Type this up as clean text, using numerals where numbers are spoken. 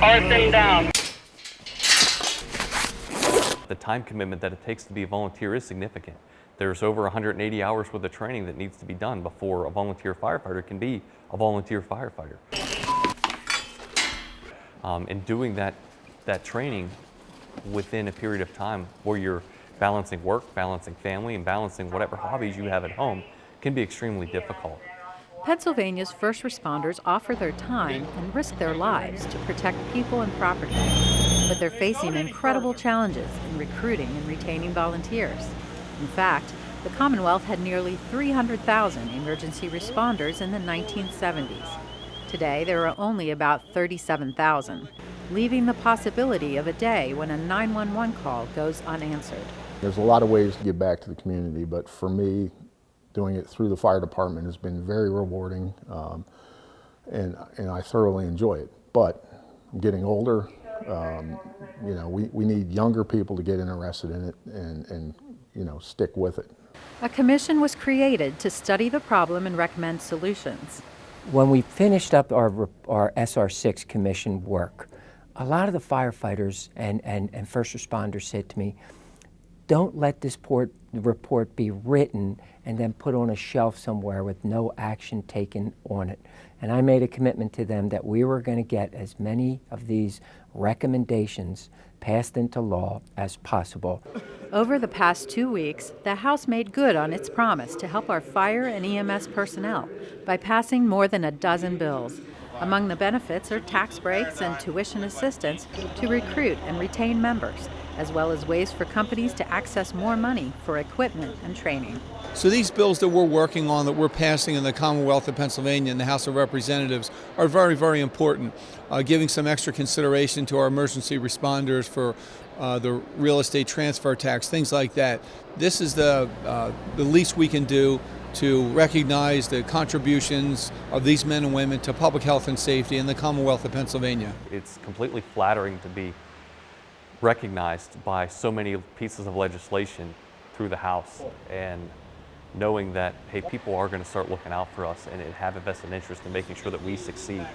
Arson down. The time commitment that it takes to be a volunteer is significant. There's over 180 hours worth of training that needs to be done before a volunteer firefighter can be a volunteer firefighter. And doing that training within a period of time where you're balancing work, balancing family, and balancing whatever hobbies you have at home can be extremely difficult. Pennsylvania's first responders offer their time and risk their lives to protect people and property, but they're facing incredible challenges in recruiting and retaining volunteers. In fact, the Commonwealth had nearly 300,000 emergency responders in the 1970s. Today, there are only about 37,000, leaving the possibility of a day when a 911 call goes unanswered. There's a lot of ways to give back to the community, but for me, doing it through the fire department has been very rewarding, and I thoroughly enjoy it. But I'm getting older. You know, we need younger people to get interested in it and you know, stick with it. A commission was created to study the problem and recommend solutions. When we finished up our SR6 commission work, a lot of the firefighters and first responders said to me, don't let this report be written and then put on a shelf somewhere with no action taken on it. And I made a commitment to them that we were going to get as many of these recommendations passed into law as possible. Over the past 2 weeks, the House made good on its promise to help our fire and EMS personnel by passing more than a dozen bills. Among the benefits are tax breaks and tuition assistance to recruit and retain members, as well as ways for companies to access more money for equipment and training. So these bills that we're working on, that we're passing in the Commonwealth of Pennsylvania and the House of Representatives, are very, very important, giving some extra consideration to our emergency responders for the real estate transfer tax, things like that. This is the least we can do to recognize the contributions of these men and women to public health and safety in the Commonwealth of Pennsylvania. It's completely flattering to be recognized by so many pieces of legislation through the House, and knowing that, hey, people are going to start looking out for us and have a vested interest in making sure that we succeed.